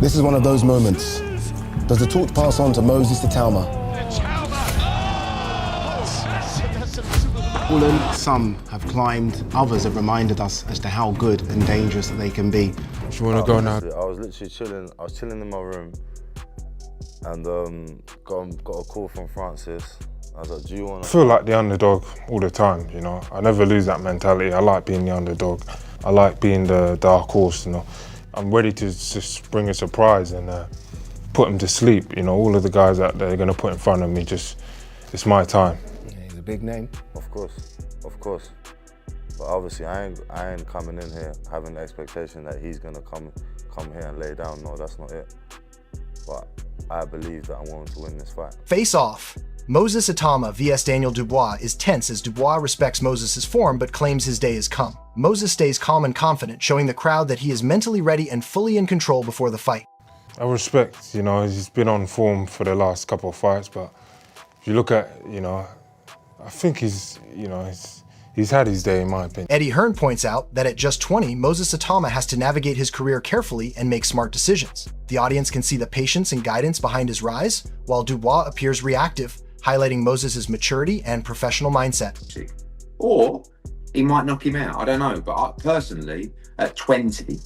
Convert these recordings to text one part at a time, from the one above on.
This is one of those moments. Does the torch pass on to Moses Itauma? All in, some have climbed, others have reminded us as to how good and dangerous that they can be. Do you want to go now? I was literally chilling. I was chilling in my room, and got a call from Francis. I was like, "Do you want to?" I feel like the underdog all the time. You know, I never lose that mentality. I like being the underdog. I like being the dark horse. You know, I'm ready to just bring a surprise and put them to sleep. You know, all of the guys that they're going to put in front of me, it's my time. Yeah, he's a big name. Of course. But obviously, I ain't coming in here having the expectation that he's gonna come here and lay down. No, that's not it. But I believe that I'm going to win this fight. Face off. Moses Itauma vs Daniel Dubois is tense as Dubois respects Moses' form but claims his day is come. Moses stays calm and confident, showing the crowd that he is mentally ready and fully in control before the fight. I respect, you know, he's been on form for the last couple of fights, but if you look at, you know, I think he's had his day, in my opinion. Eddie Hearn points out that at just 20, Moses Itauma has to navigate his career carefully and make smart decisions. The audience can see the patience and guidance behind his rise, while Dubois appears reactive, highlighting Moses' maturity and professional mindset. Or he might knock him out, I don't know. But personally, at 20,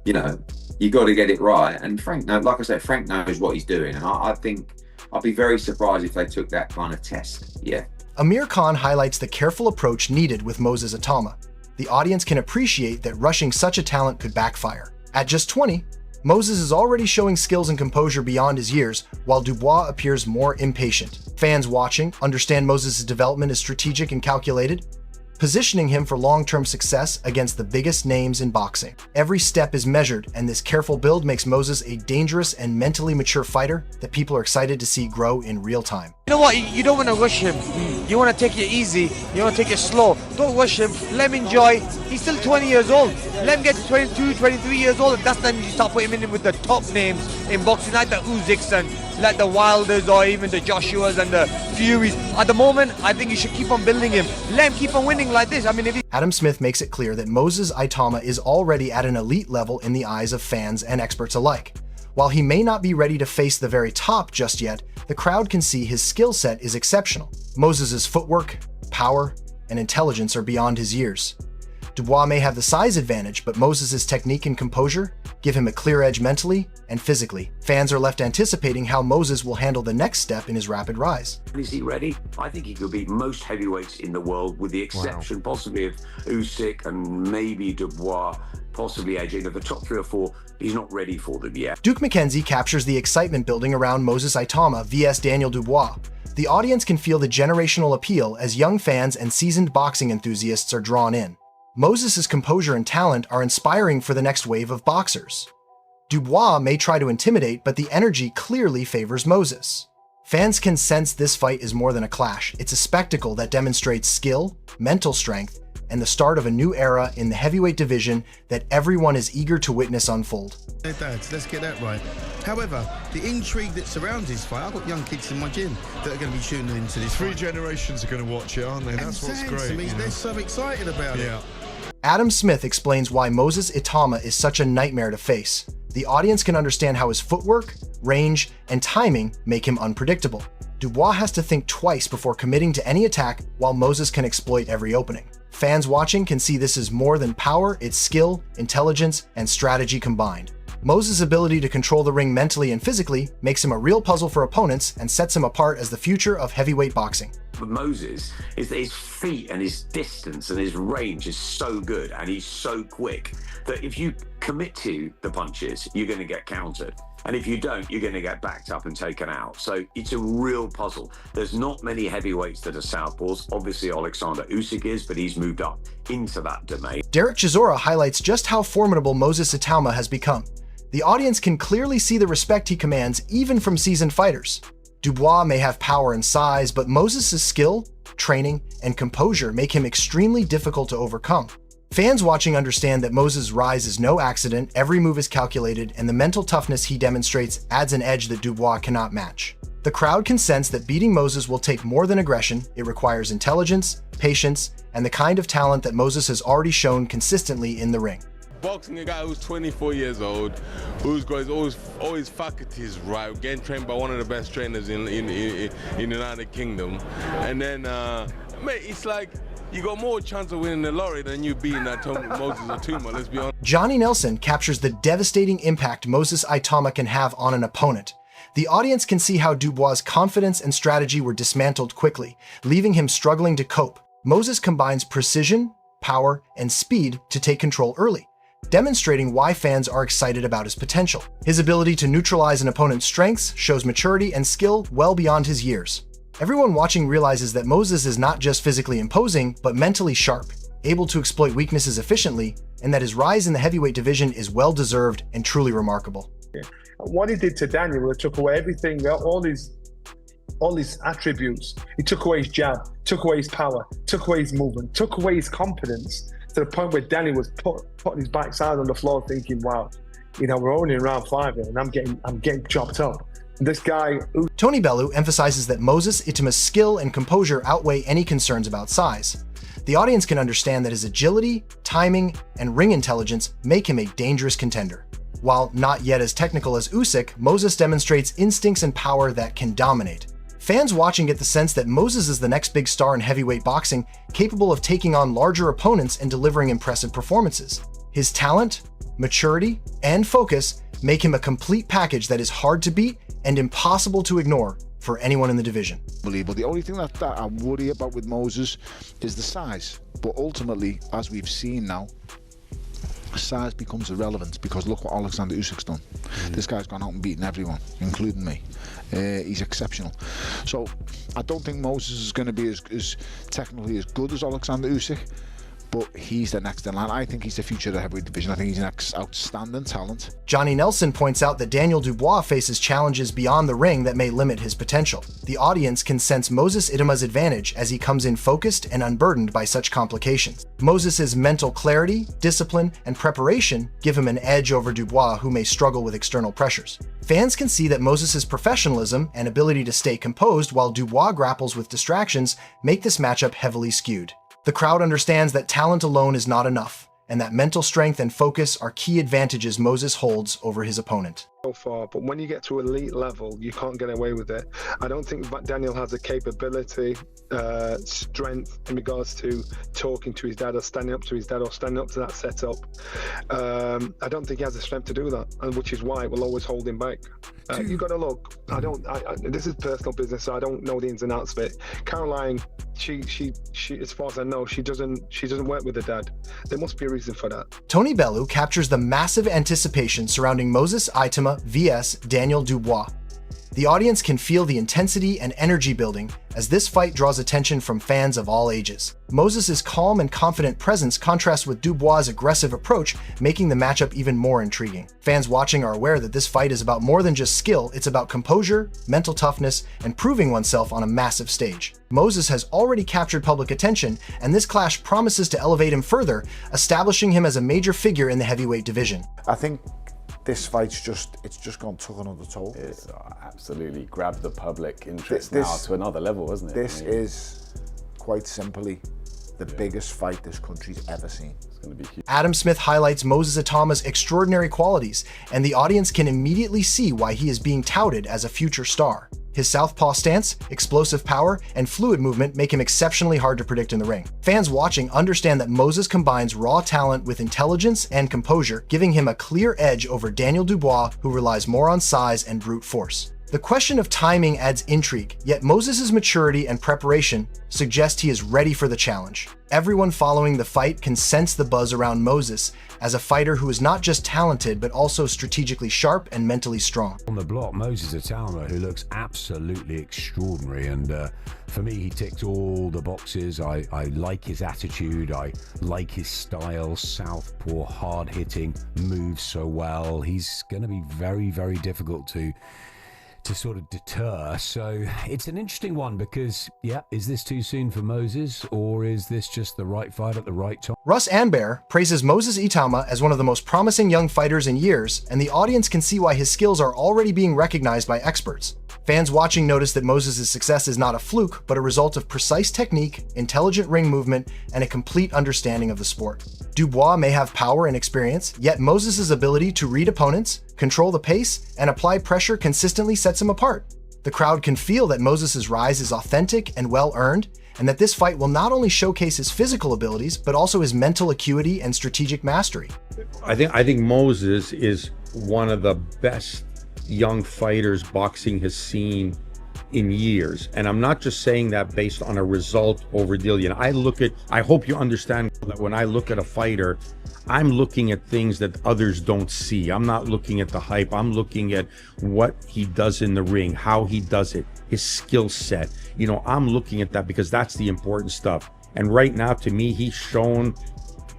you know, you got to get it right. And Frank, like I said, Frank knows what he's doing. And I think I'd be very surprised if they took that kind of test, yeah. Amir Khan highlights the careful approach needed with Moses Itauma. The audience can appreciate that rushing such a talent could backfire. At just 20, Moses is already showing skills and composure beyond his years, while Dubois appears more impatient. Fans watching understand Moses' development is strategic and calculated, positioning him for long-term success against the biggest names in boxing. Every step is measured, and this careful build makes Moses a dangerous and mentally mature fighter that people are excited to see grow in real time. You know what? You don't want to rush him. You want to take it easy. You want to take it slow. Don't rush him. Let him enjoy. He's still 20 years old. Let him get to 22, 23 years old. That's then you start putting him in with the top names in boxing, like the Usyks and like the Wilders or even the Joshuas and the Furies. At the moment, I think you should keep on building him. Let him keep on winning like this. I mean, if he... Adam Smith makes it clear that Moses Itauma is already at an elite level in the eyes of fans and experts alike. While he may not be ready to face the very top just yet, the crowd can see his skill set is exceptional. Moses' footwork, power, and intelligence are beyond his years. Dubois may have the size advantage, but Moses' technique and composure give him a clear edge mentally and physically. Fans are left anticipating how Moses will handle the next step in his rapid rise. Is he ready? I think he could beat most heavyweights in the world, with the exception possibly of Usyk and maybe Dubois, possibly AJ. The top 3 or 4, he's not ready for them yet. Duke McKenzie captures the excitement building around Moses Itauma vs Daniel Dubois. The audience can feel the generational appeal as young fans and seasoned boxing enthusiasts are drawn in. Moses' composure and talent are inspiring for the next wave of boxers. Dubois may try to intimidate, but the energy clearly favors Moses. Fans can sense this fight is more than a clash. It's a spectacle that demonstrates skill, mental strength, and the start of a new era in the heavyweight division that everyone is eager to witness unfold. Hey dads, let's get that right. However, the intrigue that surrounds this fight, I've got young kids in my gym that are going to be tuning into this 3 fight. generations are going to watch it, aren't they? That's what's great. I mean, they're so excited about it. Adam Smith explains why Moses Itauma is such a nightmare to face. The audience can understand how his footwork, range, and timing make him unpredictable. Dubois has to think twice before committing to any attack, while Moses can exploit every opening. Fans watching can see this is more than power, it's skill, intelligence, and strategy combined. Moses' ability to control the ring mentally and physically makes him a real puzzle for opponents and sets him apart as the future of heavyweight boxing. With Moses is that his feet and his distance and his range is so good, and he's so quick that if you commit to the punches, you're going to get countered. And if you don't, you're going to get backed up and taken out. So it's a real puzzle. There's not many heavyweights that are southpaws. Obviously, Alexander Usyk is, but he's moved up into that domain. Derek Chisora highlights just how formidable Moses Itauma has become. The audience can clearly see the respect he commands even from seasoned fighters. Dubois may have power and size, but Moses' skill, training, and composure make him extremely difficult to overcome. Fans watching understand that Moses' rise is no accident, every move is calculated, and the mental toughness he demonstrates adds an edge that Dubois cannot match. The crowd can sense that beating Moses will take more than aggression. It requires intelligence, patience, and the kind of talent that Moses has already shown consistently in the ring. boxing a guy who's 24 years old, who's got all his faculties right, getting trained by one of the best trainers in the United Kingdom, and then mate, it's like you got more chance of winning the lottery than you beating that Moses Itauma. Let's be honest. Johnny Nelson captures the devastating impact Moses Itauma can have on an opponent. The audience can see how Dubois' confidence and strategy were dismantled quickly, leaving him struggling to cope. Moses combines precision, power, and speed to take control early, demonstrating why fans are excited about his potential. His ability to neutralize an opponent's strengths shows maturity and skill well beyond his years. Everyone watching realizes that Moses is not just physically imposing, but mentally sharp, able to exploit weaknesses efficiently, and that his rise in the heavyweight division is well-deserved and truly remarkable. What he did to Daniel, it took away everything, all his attributes. He took away his jab, took away his power, took away his movement, took away his confidence, to the point where Daniel was putting his backside on the floor thinking, wow, you know, we're only in round 5 here and I'm getting chopped up. This guy... Tony Bellew emphasizes that Moses Itauma's skill and composure outweigh any concerns about size. The audience can understand that his agility, timing, and ring intelligence make him a dangerous contender. While not yet as technical as Usyk, Moses demonstrates instincts and power that can dominate. Fans watching get the sense that Moses is the next big star in heavyweight boxing, capable of taking on larger opponents and delivering impressive performances. His talent, maturity, and focus make him a complete package that is hard to beat and impossible to ignore for anyone in the division. But the only thing that I worry about with Moses is the size. But ultimately, as we've seen now, size becomes irrelevant because look what Alexander Usyk's done. This guy's gone out and beaten everyone, including me. He's exceptional. So I don't think Moses is going to be as technically as good as Alexander Usyk, but he's the next in line. I think he's the future of the heavyweight division. I think he's an outstanding talent. Johnny Nelson points out that Daniel Dubois faces challenges beyond the ring that may limit his potential. The audience can sense Moses Itauma's advantage as he comes in focused and unburdened by such complications. Moses' mental clarity, discipline, and preparation give him an edge over Dubois, who may struggle with external pressures. Fans can see that Moses' professionalism and ability to stay composed while Dubois grapples with distractions make this matchup heavily skewed. The crowd understands that talent alone is not enough, and that mental strength and focus are key advantages Moses holds over his opponent. So far, but when you get to elite level, you can't get away with it. I don't think Daniel has the capability, strength in regards to talking to his dad or standing up to his dad or standing up to that setup. I don't think he has the strength to do that, and which is why it will always hold him back. You got to look. This is personal business, so I don't know the ins and outs of it. Caroline, she, as far as I know, she doesn't work with her dad. There must be a reason for that. Tony Bellew captures the massive anticipation surrounding Moses Itauma vs Daniel Dubois. The audience can feel the intensity and energy building as this fight draws attention from fans of all ages. Moses' calm and confident presence contrasts with Dubois' aggressive approach, making the matchup even more intriguing. Fans watching are aware that this fight is about more than just skill, it's about composure, mental toughness, and proving oneself on a massive stage. Moses has already captured public attention, and this clash promises to elevate him further, establishing him as a major figure in the heavyweight division. I think this fight's just gone took another toll. It's absolutely grabbed the public interest now to another level, hasn't it? This is quite simply the biggest fight this country's ever seen. It's going to be huge. Adam Smith highlights Moses Itauma's extraordinary qualities, and the audience can immediately see why he is being touted as a future star. His southpaw stance, explosive power, and fluid movement make him exceptionally hard to predict in the ring. Fans watching understand that Moses combines raw talent with intelligence and composure, giving him a clear edge over Daniel Dubois, who relies more on size and brute force. The question of timing adds intrigue, yet Moses' maturity and preparation suggest he is ready for the challenge. Everyone following the fight can sense the buzz around Moses as a fighter who is not just talented, but also strategically sharp and mentally strong. On the block, Moses Itauma, who looks absolutely extraordinary, and for me, he ticks all the boxes. I like his attitude, I like his style, southpaw, hard-hitting, moves so well. He's going to be very, very difficult to sort of deter. So it's an interesting one because, yeah, is this too soon for Moses, or is this just the right fight at the right time? Russ Anbear praises Moses Itauma as one of the most promising young fighters in years, and the audience can see why his skills are already being recognized by experts. Fans watching notice that Moses' success is not a fluke, but a result of precise technique, intelligent ring movement, and a complete understanding of the sport. Dubois may have power and experience, yet Moses' ability to read opponents, control the pace, and apply pressure consistently sets him apart. The crowd can feel that Moses' rise is authentic and well-earned, and that this fight will not only showcase his physical abilities, but also his mental acuity and strategic mastery. I think Moses is one of the best young fighters boxing has seen in years. And I'm not just saying that based on a result over Dillian. I hope you understand that when I look at a fighter, I'm looking at things that others don't see. I'm not looking at the hype. I'm looking at what he does in the ring, how he does it, his skill set. You know, I'm looking at that because that's the important stuff. And right now, to me, he's shown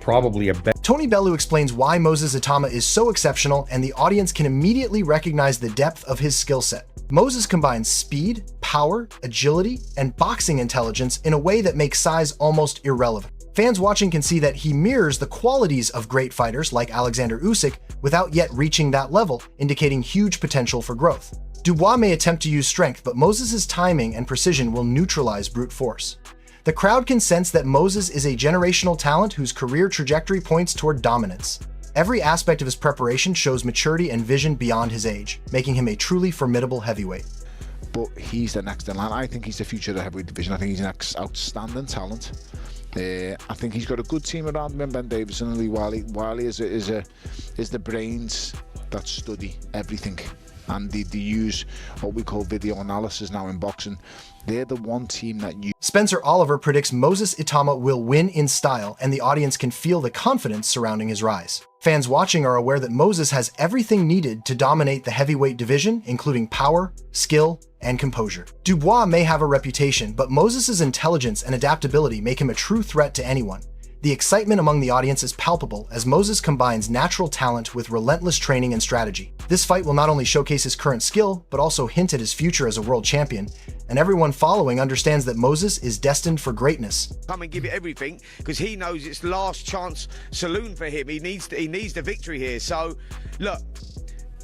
probably a better. Tony Bellew explains why Moses Itauma is so exceptional, and the audience can immediately recognize the depth of his skill set. Moses combines speed, power, agility, and boxing intelligence in a way that makes size almost irrelevant. Fans watching can see that he mirrors the qualities of great fighters like Alexander Usyk without yet reaching that level, indicating huge potential for growth. Dubois may attempt to use strength, but Moses' timing and precision will neutralize brute force. The crowd can sense that Moses is a generational talent whose career trajectory points toward dominance. Every aspect of his preparation shows maturity and vision beyond his age, making him a truly formidable heavyweight. But he's the next in line. I think he's the future of the heavyweight division. I think he's an outstanding talent. I think he's got a good team around him in Ben Davison and Lee Wiley. Wiley is the brains that study everything, and they use what we call video analysis now in boxing. They're the one team that you. Spencer Oliver predicts Moses Itauma will win in style, and the audience can feel the confidence surrounding his rise. Fans watching are aware that Moses has everything needed to dominate the heavyweight division, including power, skill, and composure. Dubois may have a reputation, but Moses' intelligence and adaptability make him a true threat to anyone. The excitement among the audience is palpable as Moses combines natural talent with relentless training and strategy. This fight will not only showcase his current skill, but also hint at his future as a world champion, and everyone following understands that Moses is destined for greatness. Come and give it everything, because he knows it's last chance saloon for him. He needs the victory here. So, look,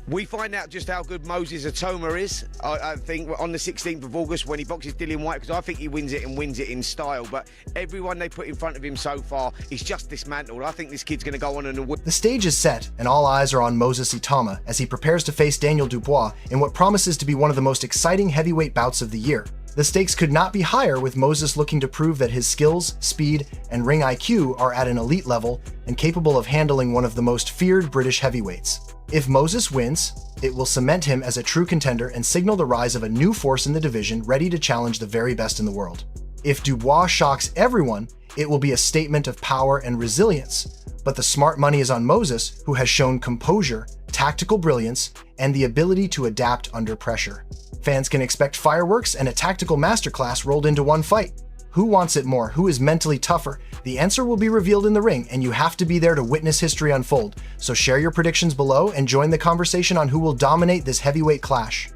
we find out just how good Moses Itauma is, I think, on the 16th of August when he boxes Dillian Whyte, because I think he wins it and wins it in style. But everyone they put in front of him so far is just dismantled. I think this kid's going to go on and win. The stage is set, and all eyes are on Moses Itauma as he prepares to face Daniel Dubois in what promises to be one of the most exciting heavyweight bouts of the year. The stakes could not be higher, with Moses looking to prove that his skills, speed, and ring IQ are at an elite level and capable of handling one of the most feared British heavyweights. If Moses wins, it will cement him as a true contender and signal the rise of a new force in the division ready to challenge the very best in the world. If Dubois shocks everyone, it will be a statement of power and resilience. But the smart money is on Moses, who has shown composure, tactical brilliance, and the ability to adapt under pressure. Fans can expect fireworks and a tactical masterclass rolled into one fight. Who wants it more? Who is mentally tougher? The answer will be revealed in the ring, and you have to be there to witness history unfold. So share your predictions below and join the conversation on who will dominate this heavyweight clash.